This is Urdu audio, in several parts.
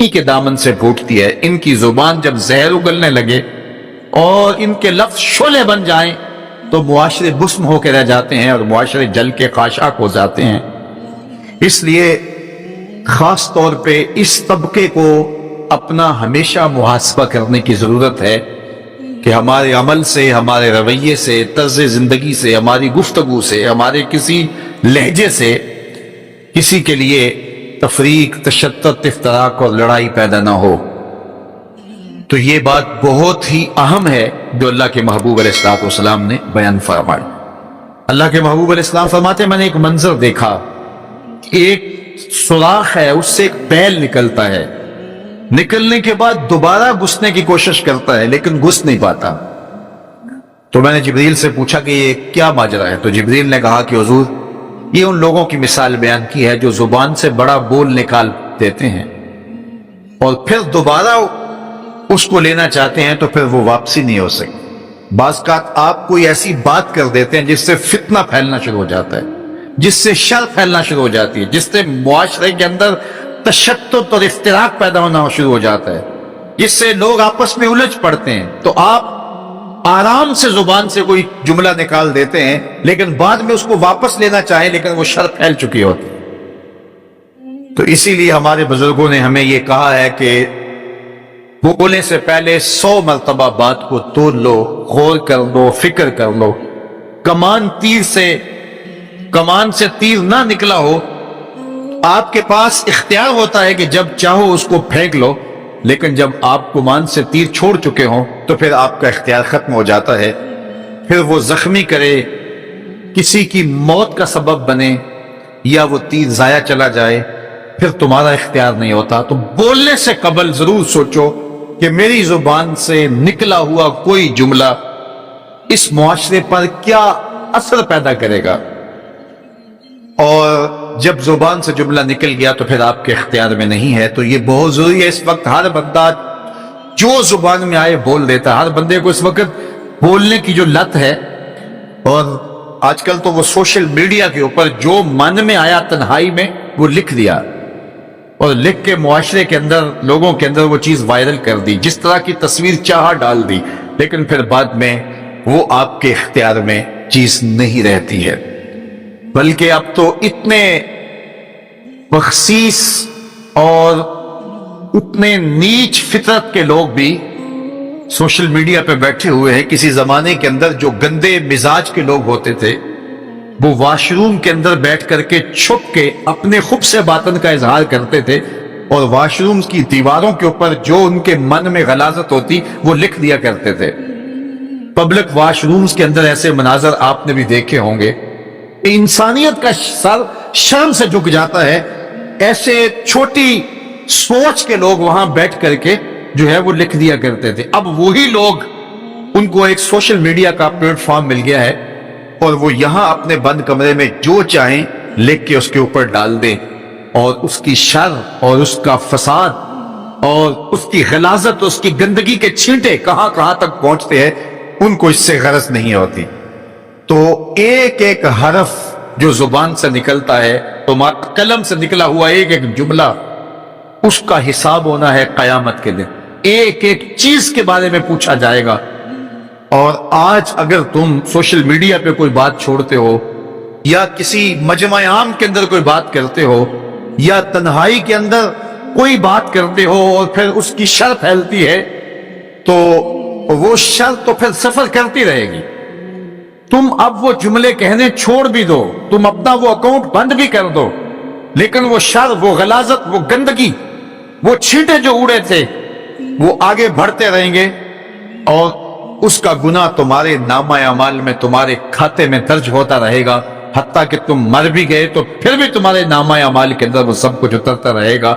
کے دامن سے پھوٹتی ہے۔ ان کی زبان جب زہر اگلنے لگے اور ان کے لفظ شعلے بن جائیں تو معاشرے بسم ہو کے رہ جاتے ہیں اور معاشرے جل کے خاشاک ہو جاتے ہیں۔ اس لیے خاص طور پہ اس طبقے کو اپنا ہمیشہ محاسبہ کرنے کی ضرورت ہے کہ ہمارے عمل سے، ہمارے رویے سے، طرز زندگی سے، ہماری گفتگو سے، ہمارے کسی لہجے سے کسی کے لیے تفریق، تشتت، افتراق اور لڑائی پیدا نہ ہو۔ تو یہ بات بہت ہی اہم ہے جو اللہ کے محبوب علیہ الصلوۃ والسلام نے بیان فرمائی۔ اللہ کے محبوب علیہ السلام فرماتے ہیں میں نے ایک منظر دیکھا، ایک سوراخ ہے، اس سے ایک بیل نکلتا ہے، نکلنے کے بعد دوبارہ گھسنے کی کوشش کرتا ہے لیکن گھس نہیں پاتا۔ تو میں نے جبریل سے پوچھا کہ یہ کیا ماجرا ہے؟ تو جبریل نے کہا کہ حضور یہ ان لوگوں کی مثال بیان کی ہے جو زبان سے بڑا بول نکال دیتے ہیں اور پھر دوبارہ اس کو لینا چاہتے ہیں تو پھر وہ واپسی نہیں ہو سکتی۔ بعض اوقات آپ کوئی ایسی بات کر دیتے ہیں جس سے فتنہ پھیلنا شروع ہو جاتا ہے، جس سے شر پھیلنا شروع ہو جاتی ہے، جس سے معاشرے کے اندر تشتت اور افتراق پیدا ہونا شروع ہو جاتا ہے، جس سے لوگ آپس میں الجھ پڑتے ہیں۔ تو آپ آرام سے زبان سے کوئی جملہ نکال دیتے ہیں لیکن بعد میں اس کو واپس لینا چاہیں لیکن وہ شر پھیل چکی ہوتی۔ تو اسی لیے ہمارے بزرگوں نے ہمیں یہ کہا ہے کہ بولنے سے پہلے 100 مرتبہ بات کو تول لو، غور کر لو، فکر کر لو۔ کمان سے تیر نہ نکلا ہو، آپ کے پاس اختیار ہوتا ہے کہ جب چاہو اس کو پھینک لو، لیکن جب آپ کمان سے تیر چھوڑ چکے ہوں تو پھر آپ کا اختیار ختم ہو جاتا ہے۔ پھر وہ زخمی کرے، کسی کی موت کا سبب بنے یا وہ تیر ضائع چلا جائے، پھر تمہارا اختیار نہیں ہوتا۔ تو بولنے سے قبل ضرور سوچو کہ میری زبان سے نکلا ہوا کوئی جملہ اس معاشرے پر کیا اثر پیدا کرے گا، اور جب زبان سے جملہ نکل گیا تو پھر آپ کے اختیار میں نہیں ہے۔ تو یہ بہت ضروری ہے۔ اس وقت ہر بندہ جو زبان میں آئے بول دیتا ہے، ہر بندے کو اس وقت بولنے کی جو لت ہے، اور آج کل تو وہ سوشل میڈیا کے اوپر جو من میں آیا تنہائی میں وہ لکھ دیا اور لکھ کے معاشرے کے اندر لوگوں کے اندر وہ چیز وائرل کر دی، جس طرح کی تصویر چاہا ڈال دی، لیکن پھر بعد میں وہ آپ کے اختیار میں چیز نہیں رہتی ہے۔ بلکہ اب تو اتنے بخسیس اور اتنے نیچ فطرت کے لوگ بھی سوشل میڈیا پہ بیٹھے ہوئے ہیں۔ کسی زمانے کے اندر جو گندے مزاج کے لوگ ہوتے تھے وہ واش روم کے اندر بیٹھ کر کے چھپ کے اپنے خب سے باطن کا اظہار کرتے تھے، اور واش روم کی دیواروں کے اوپر جو ان کے من میں غلاظت ہوتی وہ لکھ دیا کرتے تھے۔ پبلک واش رومز کے اندر ایسے مناظر آپ نے بھی دیکھے ہوں گے، انسانیت کا سر شرم سے جھک جاتا ہے۔ ایسے چھوٹی سوچ کے لوگ وہاں بیٹھ کر کے جو ہے وہ لکھ دیا کرتے تھے۔ اب وہی لوگ، ان کو ایک سوشل میڈیا کا پلیٹ فارم مل گیا ہے اور وہ یہاں اپنے بند کمرے میں جو چاہیں لکھ کے اس کے اوپر ڈال دیں، اور اس کی شر اور اس کا فساد اور اس کی غلاظت، اس کی گندگی کے چھینٹے کہاں کہاں تک پہنچتے ہیں، ان کو اس سے غرض نہیں ہوتی۔ تو ایک ایک حرف جو زبان سے نکلتا ہے، تمہارا قلم سے نکلا ہوا ایک ایک جملہ، اس کا حساب ہونا ہے قیامت کے دن۔ ایک ایک چیز کے بارے میں پوچھا جائے گا۔ اور آج اگر تم سوشل میڈیا پہ کوئی بات چھوڑتے ہو، یا کسی مجمع عام کے اندر کوئی بات کرتے ہو، یا تنہائی کے اندر کوئی بات کرتے ہو اور پھر اس کی شر پھیلتی ہے، تو وہ شر تو پھر سفر کرتی رہے گی۔ تم اب وہ جملے کہنے چھوڑ بھی دو، تم اپنا وہ اکاؤنٹ بند بھی کر دو، لیکن وہ شر، وہ غلاظت، وہ گندگی، وہ چھینٹے جو اڑے تھے وہ آگے بڑھتے رہیں گے، اور اس کا گناہ تمہارے نامہ اعمال میں، تمہارے کھاتے میں درج ہوتا رہے گا، حتیٰ کہ تم مر بھی گئے تو پھر بھی تمہارے نامہ اعمال کے اندر وہ سب کچھ اترتا رہے گا۔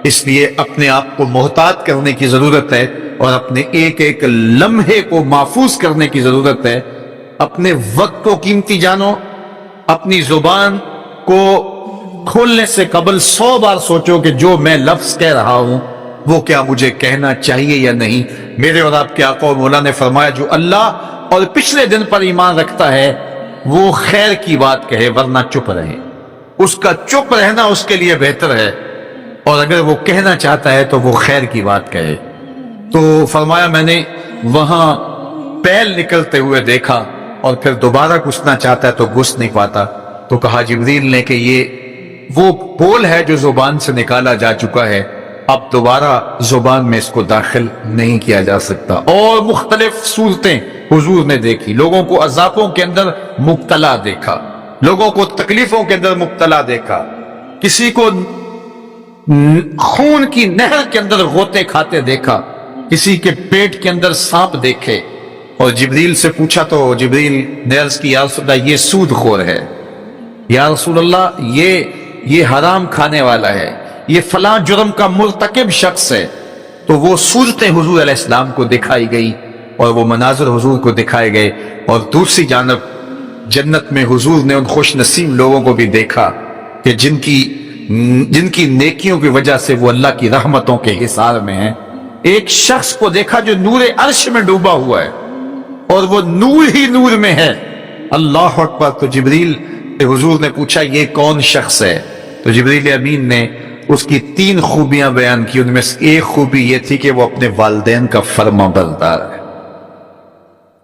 اس لیے اپنے آپ کو محتاط کرنے کی ضرورت ہے، اور اپنے ایک ایک لمحے کو محفوظ کرنے کی ضرورت ہے۔ اپنے وقت کو قیمتی جانو، اپنی زبان کو کھولنے سے قبل 100 بار سوچو کہ جو میں لفظ کہہ رہا ہوں وہ کیا مجھے کہنا چاہیے یا نہیں۔ میرے اور آپ کے آقا و مولا نے فرمایا جو اللہ اور پچھلے دن پر ایمان رکھتا ہے وہ خیر کی بات کہے ورنہ چپ رہے، اس کا چپ رہنا اس کے لیے بہتر ہے، اور اگر وہ کہنا چاہتا ہے تو وہ خیر کی بات کہے۔ تو فرمایا میں نے وہاں پیل نکلتے ہوئے دیکھا اور پھر دوبارہ گھسنا چاہتا ہے تو گھس نہیں پاتا۔ تو کہا جبریل نے کہ یہ وہ بول ہے جو زبان سے نکالا جا چکا ہے، اب دوبارہ زبان میں اس کو داخل نہیں کیا جا سکتا۔ اور مختلف صورتیں حضور نے دیکھی، لوگوں کو عذابوں کے اندر مبتلا دیکھا، لوگوں کو تکلیفوں کے اندر مبتلا دیکھا، کسی کو خون کی نہر کے اندر غوطے کھاتے دیکھا، کسی کے پیٹ کے اندر سانپ دیکھے۔ اور جبریل سے پوچھا تو جبریل نے عرض کی یا رسول اللہ یہ سود خور ہے، یا رسول اللہ یہ حرام کھانے والا ہے، یہ فلاں جرم کا مرتکب شخص ہے۔ تو وہ صورتیں حضور علیہ السلام کو دکھائی گئی اور وہ مناظر حضور کو دکھائے گئے۔ اور دوسری جانب جنت میں حضور نے ان خوش نصیب لوگوں کو بھی دیکھا کہ جن کی نیکیوں کی وجہ سے وہ اللہ کی رحمتوں کے حصار میں ہیں۔ ایک شخص کو دیکھا جو نور عرش میں ڈوبا ہوا ہے اور وہ نور ہی نور میں ہے۔ اللہ اکبر۔ تو جبریل حضور نے پوچھا یہ کون شخص ہے؟ تو جبریل امین نے اس کی 3 خوبیاں بیان کی، ان میں سے ایک خوبی یہ تھی کہ وہ اپنے والدین کا فرما بردار ہے۔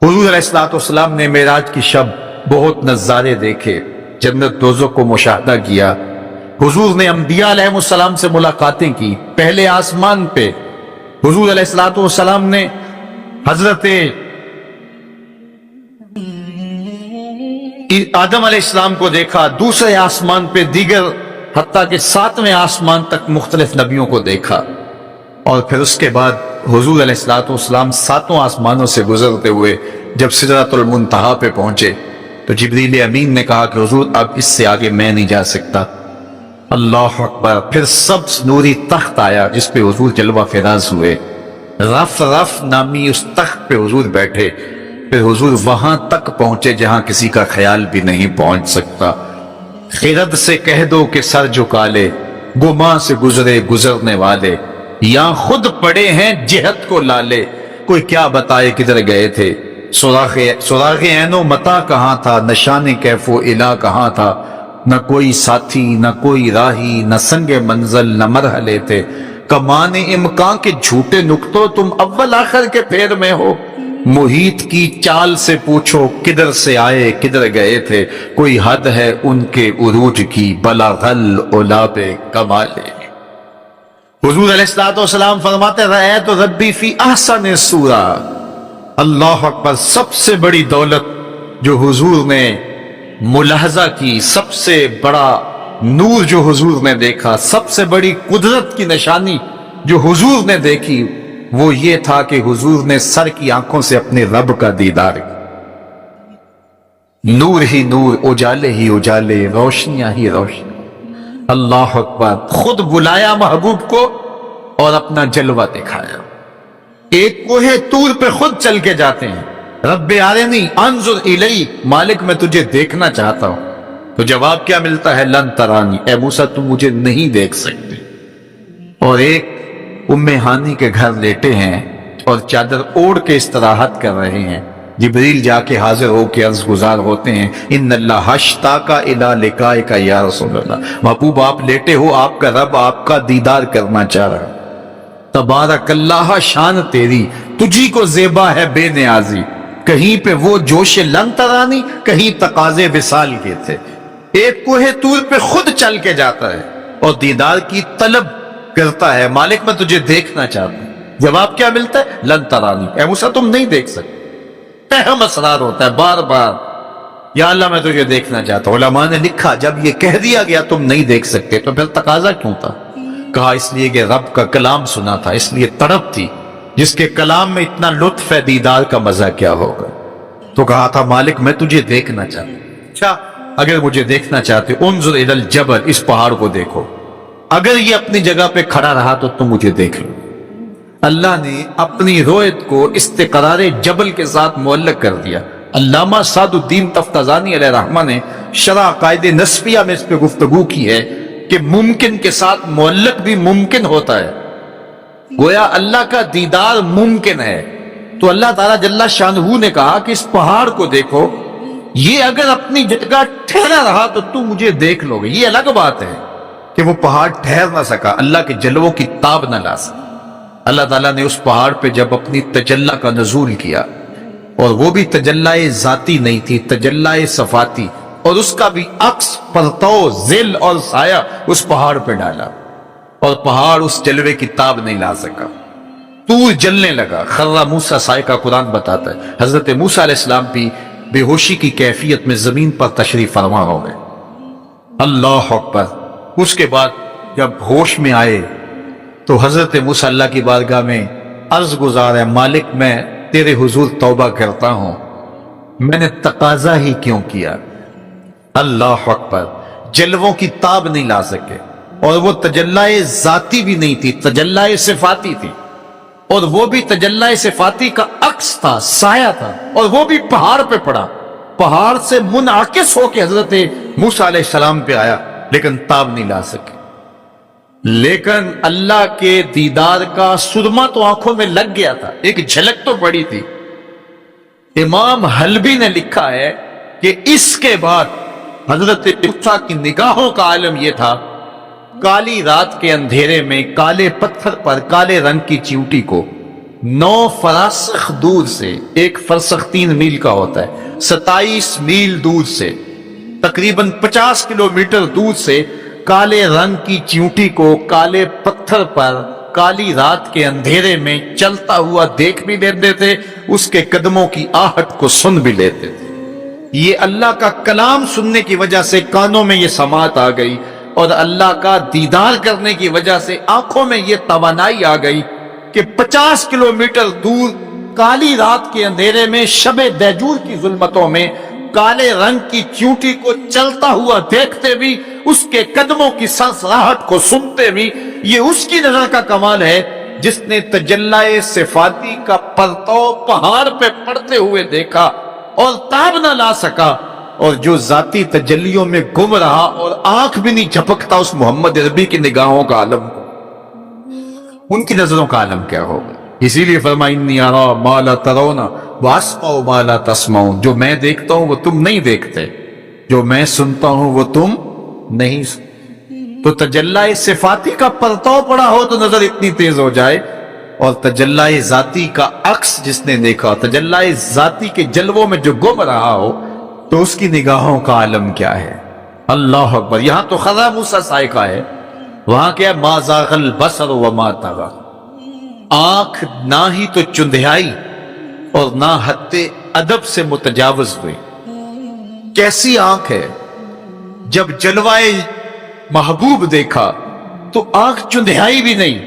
حضور علیہ السلام نے معراج کی شب بہت نظارے دیکھے، جنت دوزخ کو مشاہدہ کیا۔ حضور نے انبیاء علیہ السلام سے ملاقاتیں کی۔ پہلے آسمان پہ حضور علیہ السلام نے حضرت آدم علیہ السلام کو دیکھا، دوسرے آسمان پہ دیگر حتیٰ کہ 7ویں آسمان تک مختلف نبیوں کو دیکھا۔ اور پھر اس کے بعد حضور علیہ السلام 7 آسمانوں سے گزرتے ہوئے جب سدرۃ المنتہا پہ پہنچے تو جبریل امین نے کہا کہ حضور اب اس سے آگے میں نہیں جا سکتا۔ اللہ اکبر۔ پھر سبز نوری تخت آیا جس پہ حضور جلوہ فراز ہوئے، رف نامی اس تخت پہ حضور بیٹھے۔ پھر حضور وہاں تک پہنچے جہاں کسی کا خیال بھی نہیں پہنچ سکتا۔ خرد سے کہہ دو کہ سر جھکا لے، گماں سے گزرنے والے، یا خود پڑے ہیں جہت کو لالے، کوئی کیا بتائے کدھر گئے تھے، سراغ عین و متا کہاں تھا، نشان کیف و الا کہاں تھا، نہ کوئی ساتھی نہ کوئی راہی، نہ سنگ منزل نہ مرحلے تھے، کمان امکان کے جھوٹے نکتوں تم اول آخر کے پھیر میں ہو، محیط کی چال سے پوچھو کدھر سے آئے کدھر گئے تھے، کوئی حد ہے ان کے عروج کی، بلغل علاب کمالے۔ حضور علیہ السلام فرماتے رأیت ربی فی احسن صورہ۔ اللہ اکبر۔ سب سے بڑی دولت جو حضور نے ملاحظہ کی، سب سے بڑا نور جو حضور نے دیکھا، سب سے بڑی قدرت کی نشانی جو حضور نے دیکھی، وہ یہ تھا کہ حضور نے سر کی آنکھوں سے اپنے رب کا دیدار کیا۔ نور ہی نور، اجالے ہی اجالے، روشنیاں ہی روشنی۔ اللہ اکبر۔ خود بلایا محبوب کو اور اپنا جلوہ دکھایا۔ ایک کوہ طور پہ خود چل کے جاتے ہیں، رب ارنی انظر الی، مالک میں تجھے دیکھنا چاہتا ہوں۔ تو جواب کیا ملتا ہے؟ لن ترانی، اے موسیٰ تم مجھے نہیں دیکھ سکتے۔ اور ایک ام ہانی کے گھر لیٹے ہیں اور چادر اوڑھ کے استراحت کر رہے ہیں۔ جبریل جا کے حاضر ہو کے عرض گزار ہوتے ہیں، ان اللہ اشتاق الی لقائک یا رسول اللہ، محبوب آپ لیٹے ہو، آپ کا رب آپ کا دیدار کرنا چاہ رہا ہے۔ تبارک اللہ، شان تیری، تجھی کو زیبا ہے بے نیازی۔ کہیں پہ وہ جوش لن ترانی، کہیں تقاضے وصال کے تھے۔ ایک کوہ طور پہ خود چل کے جاتا ہے اور دیدار کی طلب کرتا ہے، مالک میں تجھے دیکھنا چاہتا ہوں۔ جواب کیا ملتا ہے؟ لن ترانی، اے موسیٰ تم نہیں دیکھ سکتے۔ اہم اصرار ہوتا ہے بار بار، یا اللہ میں تجھے دیکھنا چاہتا ہوں۔ علماء نے لکھا جب یہ کہہ دیا گیا تم نہیں دیکھ سکتے تو پھر تقاضا کیوں تھا؟ کہا اس لیے کہ رب کا کلام سنا تھا، اس لیے تڑپ تھی، جس کے کلام میں اتنا لطف ہے دیدار کا مزہ کیا ہوگا۔ تو کہا تھا مالک میں تجھے دیکھنا چاہتا ہوں۔ اچھا اگر مجھے دیکھنا چاہتے انظر الی الجبل، اس پہاڑ کو دیکھو، اگر یہ اپنی جگہ پہ کھڑا رہا تو تم مجھے دیکھ لو۔ اللہ نے اپنی رویت کو استقرار جبل کے ساتھ معلق کر دیا۔ علامہ سعد الدین تفتازانی علیہ رحمہ نے شرح عقائد نسبیہ میں اس پہ گفتگو کی ہے کہ ممکن کے ساتھ معلق بھی ممکن ہوتا ہے، گویا اللہ کا دیدار ممکن ہے۔ تو اللہ تعالیٰ جل شانہ نے کہا کہ اس پہاڑ کو دیکھو، یہ اگر اپنی جگہ ٹھہرا رہا تو تم مجھے دیکھ لو گے، یہ الگ بات ہے۔ کہ وہ پہاڑ ٹھہر نہ سکا، اللہ کے جلووں کی تاب نہ لا سکا۔ اللہ تعالیٰ نے اس پہاڑ پہ جب اپنی تجلی کا نزول کیا، اور وہ بھی تجلی ذاتی نہیں تھی، تجلی صفاتی، اور اس کا بھی عکس پرتو ذل اور سایہ اس پہاڑ پہ ڈالا، اور پہاڑ اس جلوے کی تاب نہیں لا سکا، طور جلنے لگا، خرّ موسیٰ صاعقہ قرآن بتاتا ہے۔ حضرت موسیٰ علیہ السلام بھی بے ہوشی کی کیفیت میں زمین پر تشریف فرما ہو گئے۔ اللہ اکبر۔ اس کے بعد جب ہوش میں آئے تو حضرت موسیٰ اللہ کی بارگاہ میں عرض گزار ہے، مالک میں تیرے حضور توبہ کرتا ہوں، میں نے تقاضا ہی کیوں کیا۔ اللہ اکبر۔ جلووں کی تاب نہیں لا سکے، اور وہ تجلی ذاتی بھی نہیں تھی، تجلی صفاتی تھی، اور وہ بھی تجلی صفاتی کا عکس تھا، سایہ تھا، اور وہ بھی پہاڑ پہ پڑا، پہاڑ سے منعکس ہو کے حضرت موسیٰ علیہ السلام پہ آیا، لیکن تاب نہیں لا سکے۔ لیکن اللہ کے دیدار کا سرما تو آنکھوں میں لگ گیا تھا، ایک جھلک تو پڑی تھی۔ امام حلبی نے لکھا ہے کہ اس کے بعد حضرت موسیٰ کی نگاہوں کا عالم یہ تھا، کالی رات کے اندھیرے میں کالے پتھر پر کالے رنگ کی چیوٹی کو 9 فراسخ دور سے، ایک فرسخ 3 میل کا ہوتا ہے، 27 میل دور سے، تقریباً 50 کلومیٹر دور سے کالے رنگ کی چیوٹی کو کالے پتھر پر کالی رات کے اندھیرے میں چلتا ہوا دیکھ بھی لیتے تھے، اس کے قدموں کی آہٹ کو سن بھی لیتے تھے۔ یہ اللہ کا کلام سننے کی وجہ سے کانوں میں یہ سماعت آ گئی، اور اللہ کا دیدار کرنے کی وجہ سے آنکھوں میں یہ توانائی آ گئی کہ 50 کلومیٹر دور کالی رات کے اندھیرے میں، شب دیجور کی ظلمتوں میں، کالے رنگ کی چیوٹی کو چلتا ہوا دیکھتے بھی، اس کے قدموں کی سرسراہٹ کو سنتے بھی۔ یہ اس کی نظر کا کمال ہے جس نے تجلی صفاتی کا پرتو پہاڑ پہ پڑتے ہوئے دیکھا اور تاب نہ لا سکا، اور جو ذاتی تجلیوں میں گم رہا اور آنکھ بھی نہیں جھپکتا اس محمد عربی کی نگاہوں کا عالم کو، ان کی نظروں کا عالم کیا ہوگا۔ اسی لیے فرمایا انی اریٰ ما لا ترون واسمع ما لا تسمعون، جو میں دیکھتا ہوں وہ تم نہیں دیکھتے، جو میں سنتا ہوں وہ تم نہیں سنتے۔ تو تجلی صفاتی کا پرتو پڑا ہو تو نظر اتنی تیز ہو جائے، اور تجلی ذاتی کا عکس جس نے دیکھا، تجلی ذاتی کے جلووں میں جو گم رہا ہو، تو اس کی نگاہوں کا عالم کیا ہے۔ اللہ اکبر۔ یہاں تو خرّ موسیٰ صاعقہ ہے، وہاں کیا ہے، ما زاغ البصر وما طغیٰ۔ آنکھ نہ ہی تو چندھیائی اور نہ حد ادب سے متجاوز ہوئی۔ کیسی آنکھ ہے، جب جلوائے محبوب دیکھا تو آنکھ چندھیائی بھی نہیں۔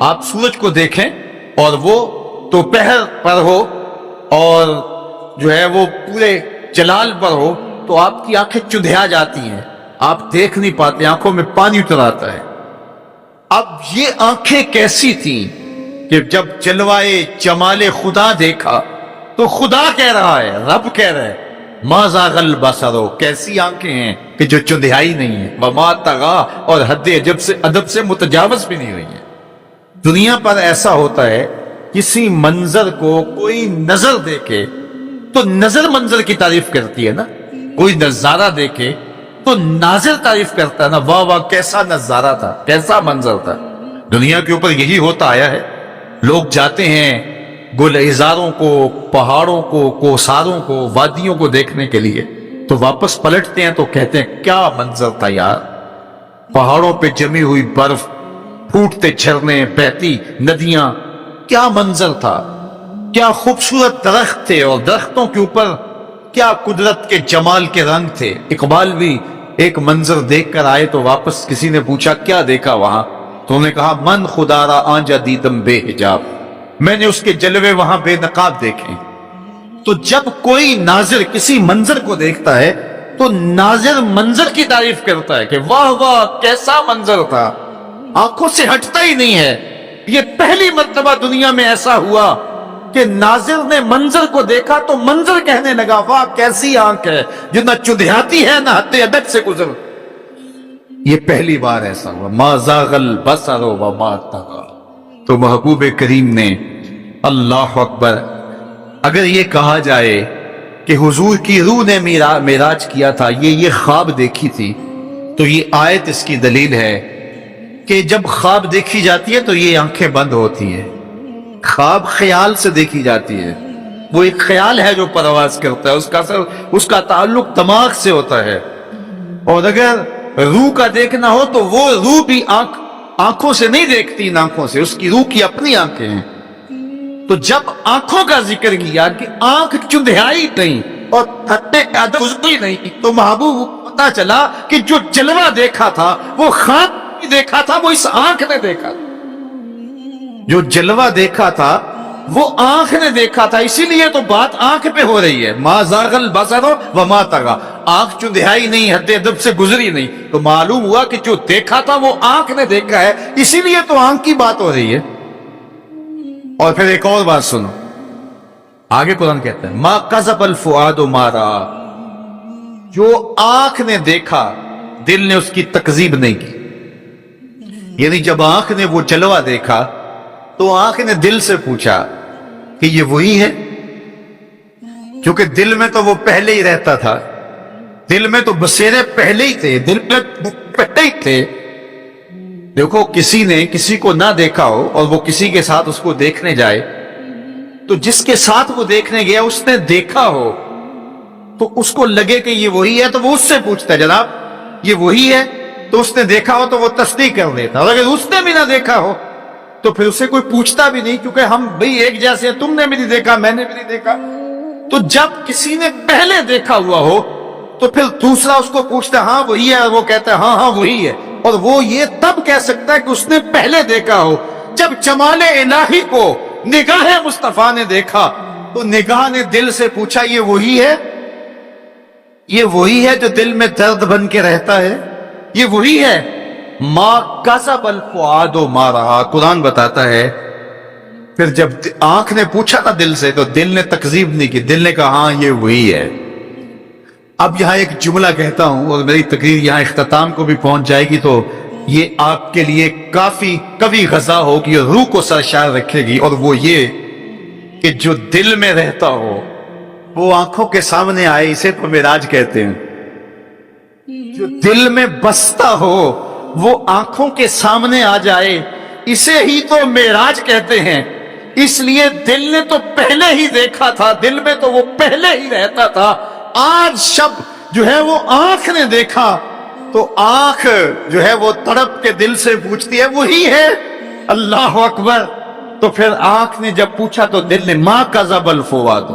آپ سورج کو دیکھیں اور وہ دوپہر پر ہو اور جو ہے وہ پورے جلال پر ہو تو آپ کی آنکھیں چندھیا جاتی ہیں، آپ دیکھ نہیں پاتے، آنکھوں میں پانی اتر آتا ہے۔ اب یہ آنکھیں کیسی تھیں کہ جب جلوائے جمال خدا دیکھا تو خدا کہہ رہا ہے، رب کہہ رہا ہے، ما زاغ البصر، کیسی آنکھیں ہیں کہ جو چندھیائی نہیں ہیں، وما طغیٰ، اور حد ادب سے متجاوز بھی نہیں ہوئی ہیں۔ دنیا پر ایسا ہوتا ہے، کسی منظر کو کوئی نظر دیکھے تو نظر منظر کی تعریف کرتی ہے نا، کوئی نظارہ دیکھے تو ناظر تعریف کرتا ہے نا، واہ واہ کیسا نظارہ تھا، کیسا منظر تھا۔ دنیا کے اوپر یہی ہوتا آیا ہے، لوگ جاتے ہیں گلزاروں کو، پہاڑوں کو، کوساروں کو، وادیوں کو دیکھنے کے لیے، تو واپس پلٹتے ہیں تو کہتے ہیں کیا منظر تھا یار، پہاڑوں پہ جمی ہوئی برف، پھوٹتے جھرنے، بہتی ندیاں، کیا منظر تھا، کیا خوبصورت درخت تھے، اور درختوں کے اوپر کیا قدرت کے جمال کے رنگ تھے۔ اقبال بھی ایک منظر دیکھ کر آئے تو واپس کسی نے پوچھا کیا دیکھا وہاں، تو انہوں نے کہا من خدا را آنجا دیدم بے حجاب، میں نے اس کے جلوے وہاں بے نقاب دیکھے۔ تو جب کوئی ناظر کسی منظر کو دیکھتا ہے تو ناظر منظر کی تعریف کرتا ہے کہ واہ واہ کیسا منظر تھا، آنکھوں سے ہٹتا ہی نہیں ہے۔ یہ پہلی مرتبہ دنیا میں ایسا ہوا کہ ناظر نے منظر کو دیکھا تو منظر کہنے لگا واہ کیسی آنکھ ہے جو نہ چندھیاتی ہے نہ حد ادب سے گزر۔ یہ پہلی بار ایسا ہوا، ما زاغ البصر وما طغیٰ۔ تو محبوب کریم نے، اللہ اکبر، اگر یہ کہا جائے کہ حضور کی روح نے معراج کیا تھا، یہ خواب دیکھی تھی، تو یہ آیت اس کی دلیل ہے کہ جب خواب دیکھی جاتی ہے تو یہ آنکھیں بند ہوتی ہیں. خواب خیال سے دیکھی جاتی ہے. وہ ایک خیال ہے جو پرواز کرتا ہے, اس کا تعلق دماغ سے ہوتا ہے. اور اگر روح کا دیکھنا ہو تو وہ روح بھی آنکھوں سے نہیں دیکھتی, ان آنکھوں سے, اس کی روح کی اپنی آنکھیں ہیں. تو جب آنکھوں کا ذکر کیا کہ آنکھ چندھیائی نہیں اور گزری نہیں, تو محبوب پتا چلا کہ جو جلوہ دیکھا تھا وہ خواب میں دیکھا تھا, وہ اس آنکھ نے دیکھا تھا. جو جلوہ دیکھا تھا وہ آنکھ نے دیکھا تھا, اسی لیے تو بات آنکھ پہ ہو رہی ہے. ما زاغ البصر وما طغى, آنکھ چندھیائی نہیں, حد ادب سے گزری نہیں, تو معلوم ہوا کہ جو دیکھا تھا وہ آنکھ نے دیکھا ہے, اسی لیے تو آنکھ کی بات ہو رہی ہے. اور پھر ایک اور بات سنو, آگے قرآن کہتا ہے ما کذب الفؤاد ما رأى, جو آنکھ نے دیکھا دل نے اس کی تکذیب نہیں کی. یعنی جب آنکھ نے وہ جلوہ دیکھا تو آنکھ نے دل سے پوچھا کہ یہ وہی ہے, کیونکہ دل میں تو وہ پہلے ہی رہتا تھا, دل میں تو بسیرے پہلے ہی تھے, دل میں پہلے ہی تھے. دیکھو کسی نے کسی کو نہ دیکھا ہو اور وہ کسی کے ساتھ اس کو دیکھنے جائے, تو جس کے ساتھ وہ دیکھنے گیا اس نے دیکھا ہو تو اس کو لگے کہ یہ وہی ہے, تو وہ اس سے پوچھتا ہے جناب یہ وہی ہے, تو اس نے دیکھا ہو تو وہ تصدیق کر دیتا. اور اگر اس نے بھی نہ دیکھا ہو تو پھر اسے کوئی پوچھتا بھی نہیں, کیونکہ ہم بھئی ایک جیسے ہیں, تم نے بھی نہیں دیکھا میں نے بھی نہیں دیکھا. تو جب کسی نے پہلے دیکھا ہوا ہو تو پھر دوسرا اس کو پوچھتا ہے ہاں وہی ہے, اور وہ کہتا ہے ہاں وہی ہے. اور وہ یہ تب کہہ سکتا ہے کہ اس نے پہلے دیکھا ہو جب جمال الہی کو نگاہ مصطفیٰ نے دیکھا, تو نگاہ نے دل سے پوچھا یہ وہی ہے, یہ وہی ہے جو دل میں درد بن کے رہتا ہے, یہ وہی ہے. ما کذب الفؤاد ما رأى, قرآن بتاتا ہے پھر جب آنکھ نے پوچھا تھا دل سے تو دل نے تکذیب نہیں کی, دل نے کہا ہاں یہ وہی ہے. اب یہاں ایک جملہ کہتا ہوں اور میری تقریر یہاں اختتام کو بھی پہنچ جائے گی, تو یہ آپ کے لیے کافی کبھی غذا ہوگی اور روح کو سرشار رکھے گی, اور وہ یہ کہ جو دل میں رہتا ہو وہ آنکھوں کے سامنے آئے, اسے تو معراج کہتے ہیں. جو دل میں بستا ہو وہ آنکھوں کے سامنے آ جائے, اسے ہی تو معراج کہتے ہیں. اس لیے دل نے تو پہلے ہی دیکھا تھا, دل میں تو وہ پہلے ہی رہتا تھا. آج شب جو ہے وہ آنکھ نے دیکھا تو آنکھ جو ہے وہ تڑپ کے دل سے پوچھتی ہے وہی ہے. اللہ اکبر. تو پھر آنکھ نے جب پوچھا تو دل نے ما کذب الفؤاد,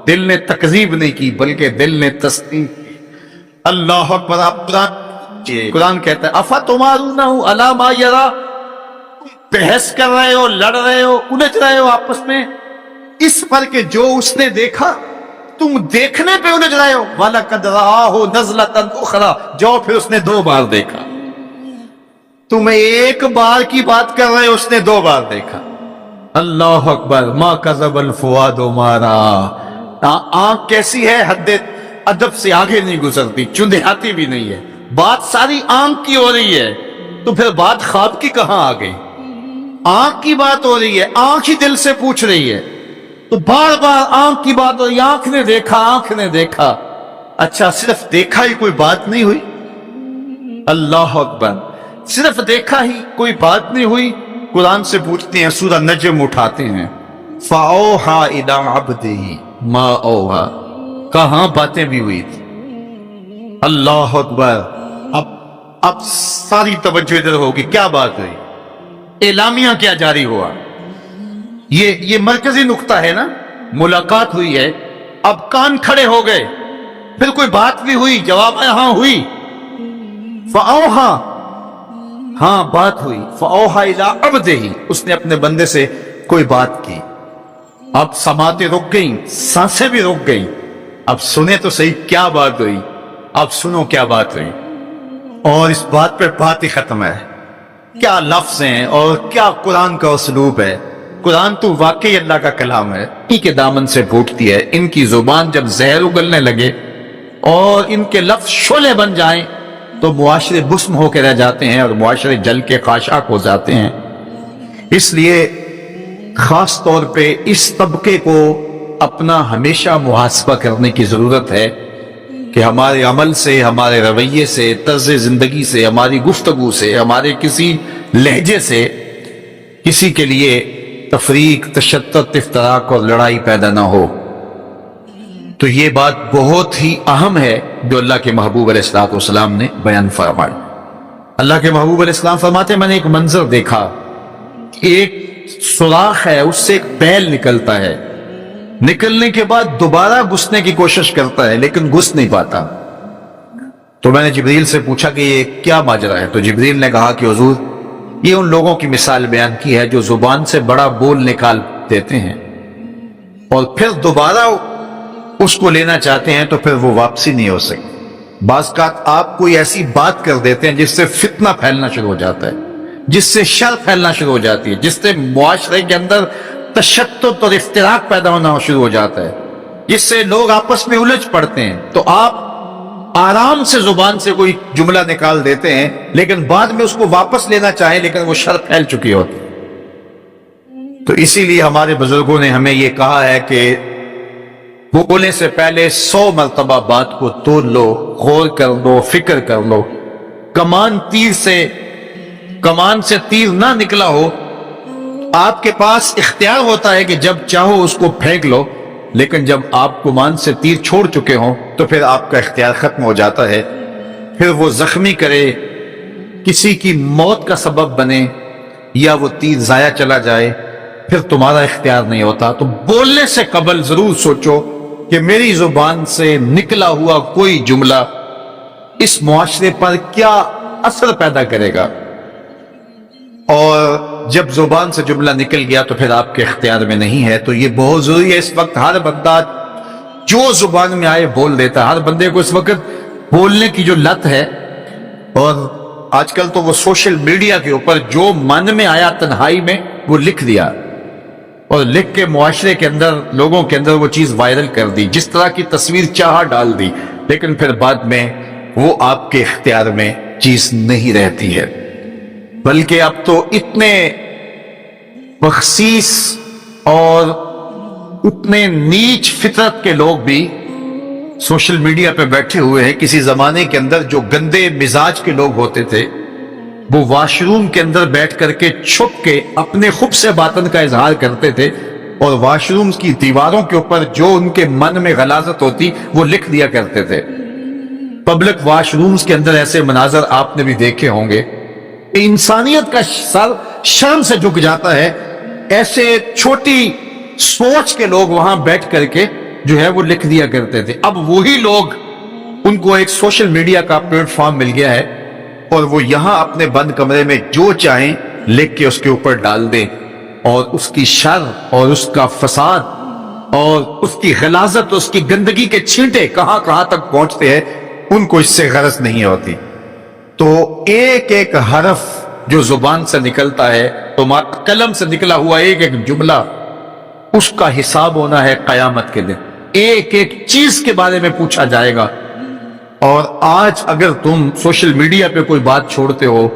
دل نے تکذیب نہیں کی بلکہ دل نے تصدیق کی. اللہ اکبر. قرآن کہتا ہے افتمارونہ علی ما یری, بحث کر رہے ہو, لڑ رہے ہو, الجھ رہے ہو آپس میں اس پر کہ جو اس نے دیکھا تم دیکھنے پہ الجھ رہے ہو. وَلَقَدْ رَآهُ نَزْلَةً أُخْرَىٰ, جو پھر اس نے 2 بار دیکھا. تم ایک بار کی بات کر رہے ہو, اس نے 2 بار دیکھا. اللہ اکبر. ما کذب الفؤاد ما رأى. آنکھ کیسی ہے, حد ادب سے آگے نہیں گزرتی, چندھیاتی بھی نہیں ہے. بات ساری آنکھ کی ہو رہی ہے, تو پھر بات خواب کی کہاں آ گئی؟ آنکھ کی بات ہو رہی ہے, آنکھ ہی دل سے پوچھ رہی ہے, تو بار بار آنکھ کی بات ہو رہی ہے. آنکھ نے دیکھا, آنکھ نے دیکھا. اچھا صرف دیکھا ہی کوئی بات نہیں ہوئی؟ اللہ اکبر. صرف دیکھا ہی کوئی بات نہیں ہوئی؟ قرآن سے پوچھتے ہیں, سورہ نجم اٹھاتے ہیں, فَأَوْحَىٰ إِلَىٰ عَبْدِهِ مَا أَوْحَىٰ, کہاں باتیں بھی ہوئی تھی. اللہ اکبر. اب ساری توجہ ادھر ہوگی, کیا بات ہوئی, اعلامیہ کیا جاری ہوا. یہ مرکزی نقطہ ہے نا, ملاقات ہوئی ہے, اب کان کھڑے ہو گئے, پھر کوئی بات بھی ہوئی, جواب ہے ہاں ہوئی. فَأَوْحَىٰ, ہاں بات ہوئی. فَأَوْحَىٰ إِلَىٰ عَبْدِهِ, اس نے اپنے بندے سے کوئی بات کی. اب سماعتیں رک گئیں, سانسیں بھی رک گئیں. اب سنیں تو صحیح کیا بات ہوئی, اب سنو کیا بات ہوئی. اور اس بات پہ بات ہی ختم ہے. کیا لفظ ہیں اور کیا قرآن کا اسلوب ہے. قرآن تو واقعی اللہ کا کلام ہے. ان کے دامن سے پھوٹتی ہے. ان کی زبان جب زہر اگلنے لگے اور ان کے لفظ شعلے بن جائیں تو معاشرے بسم ہو کے رہ جاتے ہیں اور معاشرے جل کے خاشاک ہو جاتے ہیں. اس لیے خاص طور پہ اس طبقے کو اپنا ہمیشہ محاسبہ کرنے کی ضرورت ہے کہ ہمارے عمل سے، ہمارے رویے سے، طرز زندگی سے، ہماری گفتگو سے، ہمارے کسی لہجے سے کسی کے لیے تفریق، تشتت، افتراق اور لڑائی پیدا نہ ہو۔ تو یہ بات بہت ہی اہم ہے جو اللہ کے محبوب علیہ الصلوۃ والسلام نے بیان فرمائی۔ اللہ کے محبوب علیہ السلام فرماتے ہیں میں نے ایک منظر دیکھا، ایک سوراخ ہے، اس سے ایک بیل نکلتا ہے، نکلنے کے بعد دوبارہ گھسنے کی کوشش کرتا ہے لیکن گھس نہیں پاتا۔ تو میں نے جبریل سے پوچھا کہ یہ کیا ماجرا ہے؟ تو جبریل نے کہا کہ حضور یہ ان لوگوں کی مثال بیان کی ہے جو زبان سے بڑا بول نکال دیتے ہیں اور پھر دوبارہ اس کو لینا چاہتے ہیں تو پھر وہ واپسی نہیں ہو سکتی۔ بعض اوقات آپ کوئی ایسی بات کر دیتے ہیں جس سے فتنہ پھیلنا شروع ہو جاتا ہے، جس سے شر پھیلنا شروع ہو جاتی ہے، جس سے معاشرے کے اندر تشتت اور افتراق پیدا ہونا شروع ہو جاتا ہے، جس سے لوگ آپس میں الجھ پڑتے ہیں۔ تو آپ آرام سے زبان سے کوئی جملہ نکال دیتے ہیں لیکن بعد میں اس کو واپس لینا چاہیں لیکن وہ شر پھیل چکی ہوتی۔ تو اسی لیے ہمارے بزرگوں نے ہمیں یہ کہا ہے کہ بولنے سے پہلے 100 مرتبہ بات کو تول لو، غور کر لو، فکر کر لو۔ کمان سے تیر نہ نکلا ہو، آپ کے پاس اختیار ہوتا ہے کہ جب چاہو اس کو پھینک لو، لیکن جب آپ کمان سے تیر چھوڑ چکے ہوں تو پھر آپ کا اختیار ختم ہو جاتا ہے۔ پھر وہ زخمی کرے، کسی کی موت کا سبب بنے یا وہ تیر ضائع چلا جائے، پھر تمہارا اختیار نہیں ہوتا۔ تو بولنے سے قبل ضرور سوچو کہ میری زبان سے نکلا ہوا کوئی جملہ اس معاشرے پر کیا اثر پیدا کرے گا، اور جب زبان سے جملہ نکل گیا تو پھر آپ کے اختیار میں نہیں ہے۔ تو یہ بہت ضروری ہے۔ اس وقت ہر بندہ جو زبان میں آئے بول دیتا ہے، ہر بندے کو اس وقت بولنے کی جو لت ہے، اور آج کل تو وہ سوشل میڈیا کے اوپر جو من میں آیا تنہائی میں وہ لکھ دیا اور لکھ کے معاشرے کے اندر لوگوں کے اندر وہ چیز وائرل کر دی، جس طرح کی تصویر چاہا ڈال دی، لیکن پھر بعد میں وہ آپ کے اختیار میں چیز نہیں رہتی ہے۔ بلکہ اب تو اتنے بخسیس اور اتنے نیچ فطرت کے لوگ بھی سوشل میڈیا پہ بیٹھے ہوئے ہیں۔ کسی زمانے کے اندر جو گندے مزاج کے لوگ ہوتے تھے وہ واش روم کے اندر بیٹھ کر کے چھپ کے اپنے خب سے باطن کا اظہار کرتے تھے، اور واش روم کی دیواروں کے اوپر جو ان کے من میں غلاظت ہوتی وہ لکھ دیا کرتے تھے۔ پبلک واش رومز کے اندر ایسے مناظر آپ نے بھی دیکھے ہوں گے، انسانیت کا سر شرم سے جھک جاتا ہے۔ ایسے چھوٹی سوچ کے لوگ وہاں بیٹھ کر کے جو ہے وہ لکھ دیا کرتے تھے۔ اب وہی لوگ، ان کو ایک سوشل میڈیا کا پلیٹ فارم مل گیا ہے اور وہ یہاں اپنے بند کمرے میں جو چاہیں لکھ کے اس کے اوپر ڈال دیں، اور اس کی شر اور اس کا فساد اور اس کی غلاظت، اس کی گندگی کے چھینٹے کہاں کہاں تک پہنچتے ہیں، ان کو اس سے غرض نہیں ہوتی۔ تو ایک ایک حرف جو زبان سے نکلتا ہے، تمہارا قلم سے نکلا ہوا ایک ایک جملہ، اس کا حساب ہونا ہے قیامت کے دن۔ ایک ایک چیز کے بارے میں پوچھا جائے گا۔ اور آج اگر تم سوشل میڈیا پہ کوئی بات چھوڑتے ہو،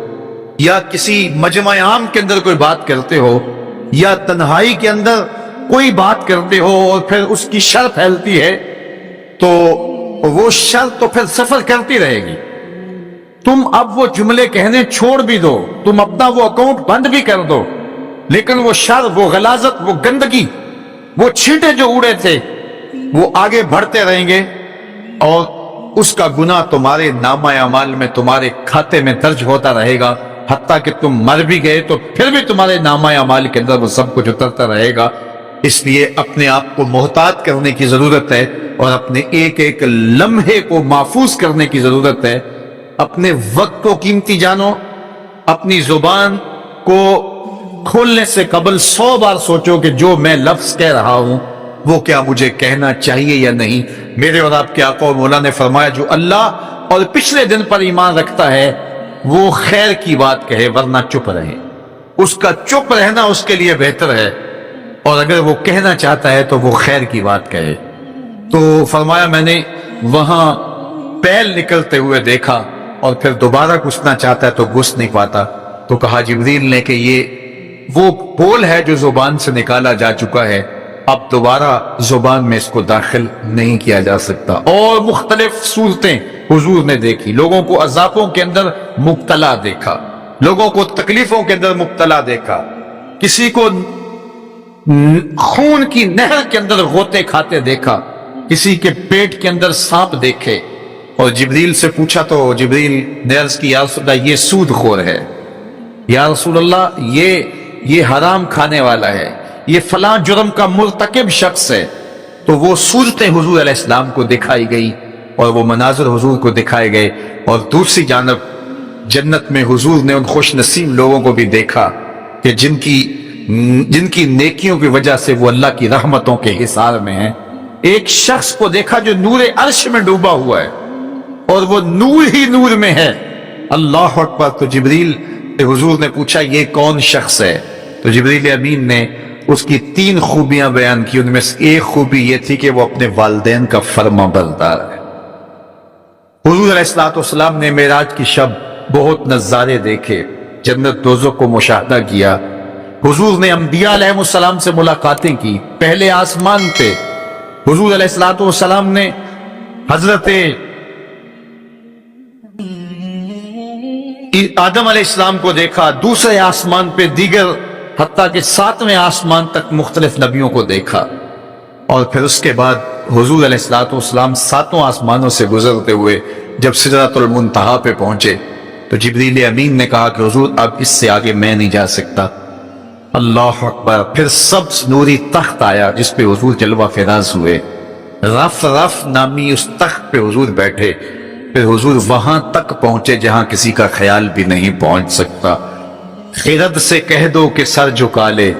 یا کسی مجمع عام کے اندر کوئی بات کرتے ہو، یا تنہائی کے اندر کوئی بات کرتے ہو اور پھر اس کی شر پھیلتی ہے، تو وہ شر تو پھر سفر کرتی رہے گی۔ تم اب وہ جملے کہنے چھوڑ بھی دو، تم اپنا وہ اکاؤنٹ بند بھی کر دو، لیکن وہ شر، وہ غلاظت، وہ گندگی، وہ چھینٹے جو اڑے تھے وہ آگے بڑھتے رہیں گے، اور اس کا گناہ تمہارے نامہ اعمال میں، تمہارے کھاتے میں درج ہوتا رہے گا، حتیٰ کہ تم مر بھی گئے تو پھر بھی تمہارے نامہ اعمال کے اندر وہ سب کچھ اترتا رہے گا۔ اس لیے اپنے آپ کو محتاط کرنے کی ضرورت ہے، اور اپنے ایک ایک لمحے کو محفوظ کرنے کی ضرورت ہے۔ اپنے وقت کو قیمتی جانو، اپنی زبان کو کھولنے سے قبل 100 بار سوچو کہ جو میں لفظ کہہ رہا ہوں وہ کیا مجھے کہنا چاہیے یا نہیں۔ میرے اور آپ کے آقا و مولا نے فرمایا جو اللہ اور پچھلے دن پر ایمان رکھتا ہے وہ خیر کی بات کہے، ورنہ چپ رہے۔ اس کا چپ رہنا اس کے لیے بہتر ہے، اور اگر وہ کہنا چاہتا ہے تو وہ خیر کی بات کہے۔ تو فرمایا میں نے وہاں بیل نکلتے ہوئے دیکھا، اور پھر دوبارہ گھسنا چاہتا ہے تو گھس نہیں پاتا۔ تو کہا جبریل نے کہ یہ وہ بول ہے جو زبان سے نکالا جا چکا ہے، اب دوبارہ زبان میں اس کو داخل نہیں کیا جا سکتا۔ اور مختلف صورتیں حضور نے دیکھی، لوگوں کو عذابوں کے اندر مبتلا دیکھا، لوگوں کو تکلیفوں کے اندر مبتلا دیکھا، کسی کو خون کی نہر کے اندر غوطے کھاتے دیکھا، کسی کے پیٹ کے اندر سانپ دیکھے۔ اور جبریل سے پوچھا تو جبریل نے عرض کی، یا رسول اللہ یہ سود خور ہے، یا رسول اللہ یہ حرام کھانے والا ہے، یہ فلاں جرم کا مرتکب شخص ہے۔ تو وہ صورتیں حضور علیہ السلام کو دکھائی گئی اور وہ مناظر حضور کو دکھائے گئے، اور دوسری جانب جنت میں حضور نے ان خوش نصیب لوگوں کو بھی دیکھا کہ جن کی نیکیوں کی وجہ سے وہ اللہ کی رحمتوں کے حصار میں ہیں۔ ایک شخص کو دیکھا جو نور عرش میں ڈوبا ہوا ہے اور وہ نور ہی نور میں ہے۔ اللہ اکبر۔ تو جبریل سے حضور نے پوچھا یہ کون شخص ہے؟ تو جبریل امین نے اس کی 3 خوبیاں بیان کی، ان میں سے ایک خوبی یہ تھی کہ وہ اپنے والدین کا فرما بردار ہے۔ حضور علیہ السلام نے معراج کی شب بہت نظارے دیکھے، جنت دوزخ کو مشاہدہ کیا۔ حضور نے انبیاء علیہ السلام سے ملاقاتیں کی۔ پہلے آسمان پہ حضور علیہ السلام نے حضرت آدم علیہ السلام کو دیکھا، دوسرے آسمان پہ دیگر حتیٰ کہ 7ویں آسمان تک مختلف نبیوں کو دیکھا، اور پھر اس کے بعد حضور علیہ السلام 7 آسمانوں سے گزرتے ہوئے جب سدرۃ المنتہا پہ پہنچے تو جبریل امین نے کہا کہ حضور اب اس سے آگے میں نہیں جا سکتا۔ اللہ اکبر۔ پھر سبز نوری تخت آیا جس پہ حضور جلوہ فراز ہوئے، رف نامی اس تخت پہ حضور بیٹھے۔ پھر حضور وہاں تک پہنچے جہاں کسی کا خیال بھی نہیں پہنچ سکتا۔ خرد سے کہہ دو کہ سر جھکا لے،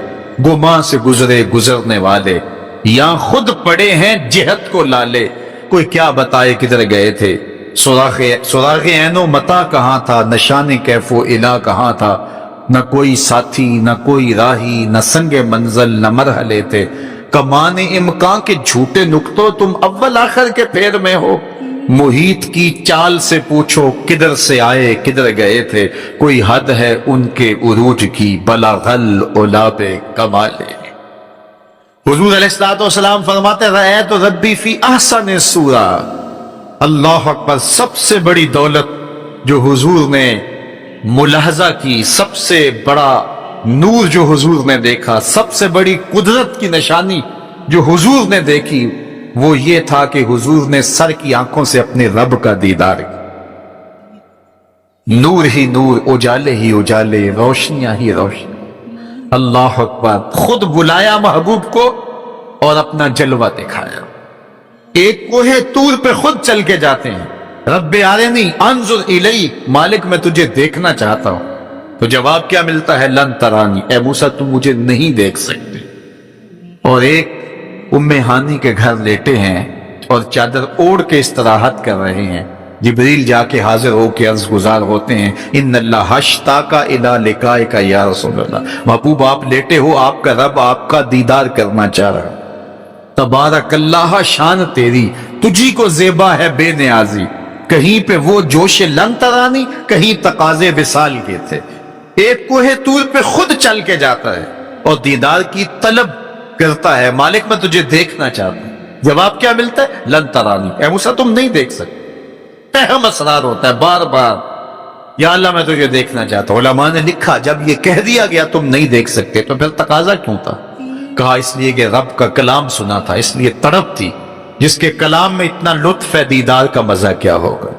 گماں سے گزرے گزرنے والے، یا خود پڑے ہیں جہت کو لالے، کوئی کیا بتائے کدھر گئے تھے، سراغ عین و متا کہاں تھا، نشان کیف و الا کہاں تھا، نہ کوئی ساتھی نہ کوئی راہی، نہ سنگ منزل نہ مرحلے تھے، کمان امکان کے جھوٹے نکتوں تم اول آخر کے پھیر میں ہو، محیط کی چال سے پوچھو کدھر سے آئے کدھر گئے تھے، کوئی حد ہے ان کے عروج کی، بلغل علاب کمالے۔ حضور علیہ السلام فرماتے رأیت ربی فی احسن صورہ۔ اللہ اکبر۔ سب سے بڑی دولت جو حضور نے ملاحظہ کی، سب سے بڑا نور جو حضور نے دیکھا، سب سے بڑی قدرت کی نشانی جو حضور نے دیکھی، وہ یہ تھا کہ حضور نے سر کی آنکھوں سے اپنے رب کا دیدار کیا۔ نور ہی نور، اجالے ہی اجالے، روشنیاں ہی روشنی۔ اللہ اکبر۔ خود بلایا محبوب کو اور اپنا جلوہ دکھایا۔ ایک کوہ طور پہ خود چل کے جاتے ہیں، رب ارنی انظر الی، مالک میں تجھے دیکھنا چاہتا ہوں۔ تو جواب کیا ملتا ہے؟ لن ترانی، اے موسیٰ تم مجھے نہیں دیکھ سکتے۔ اور ایک ام ہانی کے گھر لیٹے ہیں اور چادر اوڑھ کے استراحت کر رہے ہیں، جبریل جا کے حاضر ہو کے عرض گزار ہوتے ہیں، ان اللہ اشتاق الی لقائک یا رسول اللہ، محبوب آپ لیٹے ہو، آپ کا رب آپ کا دیدار کرنا چاہ رہا ہے۔ تبارک اللہ، شان تیری، تجھی کو زیبا ہے بے نیازی، کہیں پہ وہ جوش لن ترانی، کہیں تقاضے وصال کے تھے۔ ایک کوہ طور پہ خود چل کے جاتا ہے اور دیدار کی طلب کرتا ہے، مالک میں تجھے دیکھنا چاہتا ہوں۔ جواب کیا ملتا ہے؟ لن ترانی، اے موسیٰ تم نہیں دیکھ سکتے۔ اہم اسرار ہوتا ہے بار بار، یا اللہ میں تجھے دیکھنا چاہتا ہوں۔ علماء نے لکھا جب یہ کہہ دیا گیا تم نہیں دیکھ سکتے تو پھر تقاضا کیوں تھا؟ کہا اس لیے کہ رب کا کلام سنا تھا، اس لیے تڑپ تھی، جس کے کلام میں اتنا لطف ہے دیدار کا مزہ کیا ہوگا۔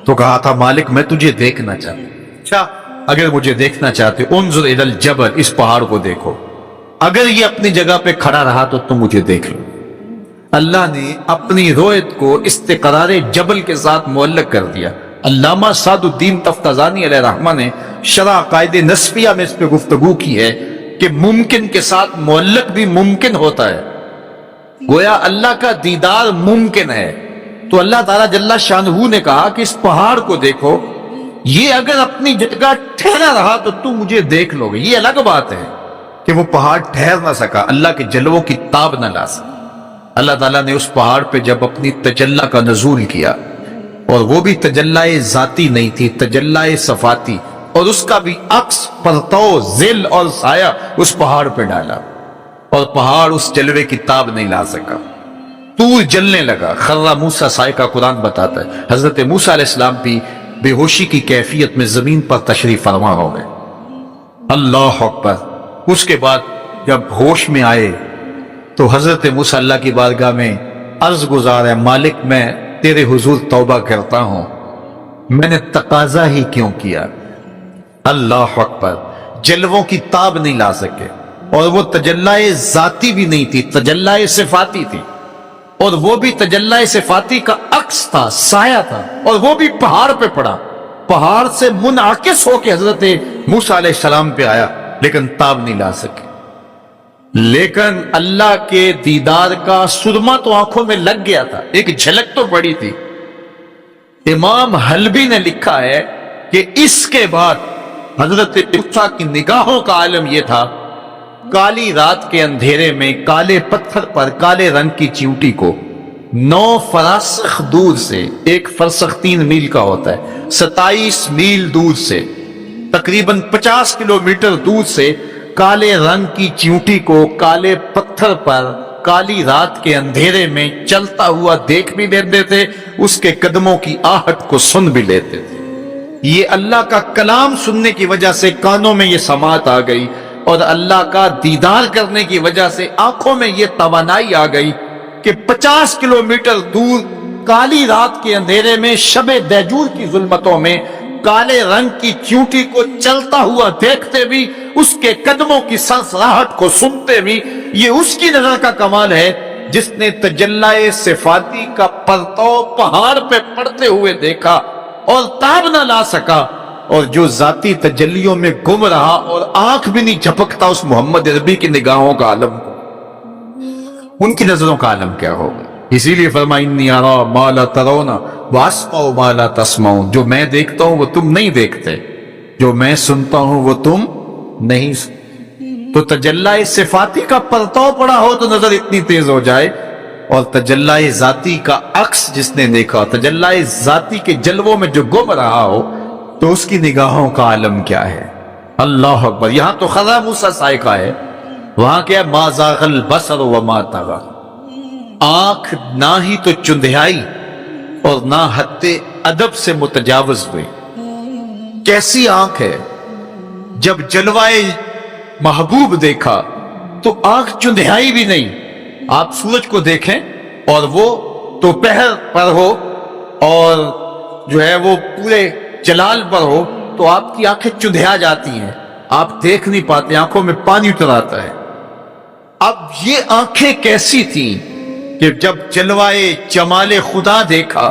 تو کہا تھا مالک میں تجھے دیکھنا چاہتا ہوں۔ اچھا اگر مجھے دیکھنا چاہتے انظر الی الجبل، اس پہاڑ کو دیکھو، اگر یہ اپنی جگہ پہ کھڑا رہا تو تم مجھے دیکھ لو۔ اللہ نے اپنی رویت کو استقرار جبل کے ساتھ معلق کر دیا۔ علامہ سعد الدین تفتازانی علیہ رحمہ نے شرح عقائد نسبیہ میں اس پہ گفتگو کی ہے کہ ممکن کے ساتھ معلق بھی ممکن ہوتا ہے، گویا اللہ کا دیدار ممکن ہے۔ تو اللہ تعالیٰ جل شانہ نے کہا کہ اس پہاڑ کو دیکھو، یہ اگر اپنی جگہ ٹھہرا رہا تو تم مجھے دیکھ لو گے۔ یہ الگ بات ہے کہ وہ پہاڑ ٹھہر نہ سکا، اللہ کے جلووں کی تاب نہ لا سکا۔ اللہ تعالیٰ نے اس پہاڑ پہ جب اپنی تجلی کا نزول کیا، اور وہ بھی تجلی ذاتی نہیں تھی، تجلی صفاتی، اور اس کا بھی عکس، پرتو، ظل اور سایہ اس پہاڑ پہ ڈالا۔ اور پہاڑ اس جلوے کی تاب نہیں لا سکا، طور جلنے لگا، خرہ موسیٰ صاعقہ قرآن بتاتا ہے۔ حضرت موسیٰ علیہ السلام بھی بے ہوشی کی کیفیت میں زمین پر تشریف فرما ہو گئے۔ اللہ اکبر۔ اس کے بعد جب ہوش میں آئے تو حضرت موسیٰ اللہ کی بارگاہ میں عرض گزار ہے، مالک میں تیرے حضور توبہ کرتا ہوں، میں نے تقاضا ہی کیوں کیا۔ اللہ اکبر۔ جلووں کی تاب نہیں لا سکے، اور وہ تجلی ذاتی بھی نہیں تھی، تجلی صفاتی تھی، اور وہ بھی تجلی صفاتی کا عکس تھا، سایہ تھا، اور وہ بھی پہاڑ پہ پڑا، پہاڑ سے منعکس ہو کے حضرت موسیٰ علیہ السلام پہ آیا، لیکن تاب نہیں لا سکے۔ لیکن اللہ کے دیدار کا سرما تو آنکھوں میں لگ گیا تھا، ایک جھلک تو پڑی تھی۔ امام حلبی نے لکھا ہے کہ اس کے بعد حضرت موسیٰ کی نگاہوں کا عالم یہ تھا، کالی رات کے اندھیرے میں کالے پتھر پر کالے رنگ کی چیوٹی کو 9 فراسخ دور سے، ایک فرسخ 3 میل کا ہوتا ہے، 27 میل دور سے، تقریباً 50 کلومیٹر دور سے کالے رنگ کی چیوٹی کو کالے پتھر پر کالی رات کے اندھیرے میں چلتا ہوا دیکھ بھی لیتے تھے، اس کے قدموں کی آہٹ کو سن بھی لیتے تھے۔ یہ اللہ کا کلام سننے کی وجہ سے کانوں میں یہ سماعت آ گئی، اور اللہ کا دیدار کرنے کی وجہ سے آنکھوں میں یہ توانائی آ گئی کہ 50 کلومیٹر دور کالی رات کے اندھیرے میں شب دیجور کی ظلمتوں میں کالے رنگ کی چیوٹی کو چلتا ہوا دیکھتے بھی، اس کے قدموں کی سرسراہٹ کو سنتے بھی۔ یہ اس کی نظر کا کمال ہے جس نے تجلی صفاتی کا پرتو پہاڑ پہ پڑتے ہوئے دیکھا اور تاب نہ لا سکا، اور جو ذاتی تجلیوں میں گم رہا اور آنکھ بھی نہیں جھپکتا اس محمد عربی کی نگاہوں کا عالم کو، ان کی نظروں کا عالم کیا ہوگا۔ اسی لیے فرمایا انی ارا ما لا ترون واسمع ما لا تسمعون، جو میں دیکھتا ہوں وہ تم نہیں دیکھتے، جو میں سنتا ہوں وہ تم نہیں سنتے۔ تو تجلی صفاتی کا پرتو پڑا ہو تو نظر اتنی تیز ہو جائے، اور تجلی ذاتی کا عکس جس نے دیکھا، تجلی ذاتی کے جلووں میں جو گم رہا ہو، تو اس کی نگاہوں کا عالم کیا ہے۔ اللہ اکبر۔ یہاں تو خرہ موسیٰ صاعقہ ہے، وہاں کیا ما زاغ البصر وما طغى، آنکھ نہ ہی تو چندھیائی اور نہ حد ادب سے متجاوز ہوئی۔ کیسی آنکھ ہے، جب جلوائے محبوب دیکھا تو آنکھ چندھیائی بھی نہیں۔ آپ سورج کو دیکھیں اور وہ دوپہر پر ہو اور جو ہے وہ پورے جلال پر ہو تو آپ کی آنکھیں چندھیا جاتی ہیں، آپ دیکھ نہیں پاتے، آنکھوں میں پانی اتر آتا ہے۔ اب یہ آنکھیں کیسی تھیں کہ جب جلوائے جمال خدا دیکھا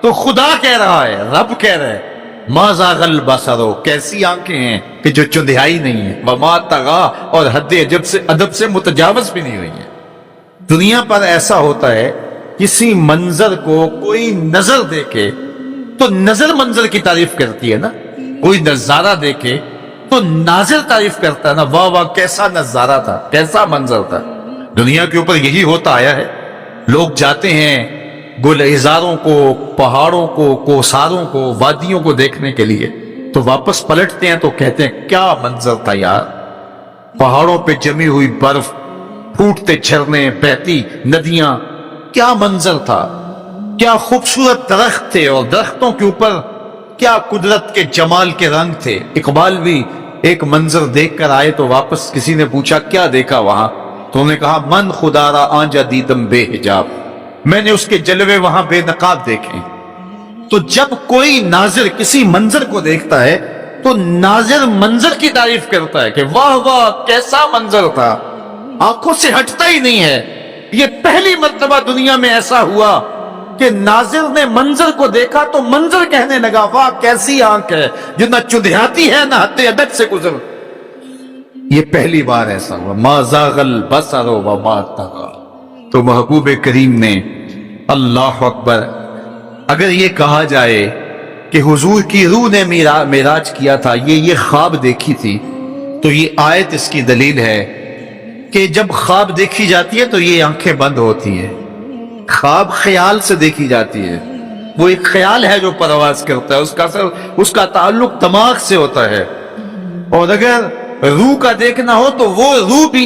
تو خدا کہہ رہا ہے، رب کہہ رہا ہے ما زاغ البصر، کیسی آنکھیں ہیں کہ جو چندھیائی نہیں ہیں، وما طغى، اور حد ادب سے متجاوز بھی نہیں ہوئی ہیں۔ دنیا پر ایسا ہوتا ہے، کسی منظر کو کوئی نظر دیکھے تو نظر منظر کی تعریف کرتی ہے نا، کوئی نظارہ دیکھے تو ناظر تعریف کرتا ہے نا، واہ واہ کیسا نظارہ تھا، کیسا منظر تھا۔ دنیا کے اوپر یہی ہوتا آیا ہے، لوگ جاتے ہیں گلزاروں کو، پہاڑوں کو، کوساروں کو، وادیوں کو دیکھنے کے لیے، تو واپس پلٹتے ہیں تو کہتے ہیں کیا منظر تھا یار، پہاڑوں پہ جمی ہوئی برف، پھوٹتے جھرنے، بہتی ندیاں، کیا منظر تھا، کیا خوبصورت درخت تھے، اور درختوں کے اوپر کیا قدرت کے جمال کے رنگ تھے۔ اقبال بھی ایک منظر دیکھ کر آئے تو واپس کسی نے پوچھا کیا دیکھا وہاں، تو انہوں نے کہا من خدا را آنجا دیدم بے حجاب، میں نے اس کے جلوے وہاں بے نقاب دیکھے۔ تو جب کوئی ناظر کسی منظر کو دیکھتا ہے تو ناظر منظر کی تعریف کرتا ہے کہ واہ واہ کیسا منظر تھا، آنکھوں سے ہٹتا ہی نہیں ہے۔ یہ پہلی مرتبہ دنیا میں ایسا ہوا کہ ناظر نے منظر کو دیکھا تو منظر کہنے لگا واہ کیسی آنکھ ہے جو نہ چندھیاتی ہے نہ حد ادب سے گزر۔ یہ پہلی بار ایسا ہوا، ما زاغ البصر وما طغى۔ تو محبوب کریم نے، اللہ اکبر، اگر یہ کہا جائے کہ حضور کی روح نے معراج کیا تھا، یہ خواب دیکھی تھی، تو یہ آیت اس کی دلیل ہے کہ جب خواب دیکھی جاتی ہے تو یہ آنکھیں بند ہوتی ہیں۔ خواب خیال سے دیکھی جاتی ہے، وہ ایک خیال ہے جو پرواز کرتا ہے، اس کا تعلق دماغ سے ہوتا ہے، اور اگر روح کا دیکھنا ہو تو وہ روح بھی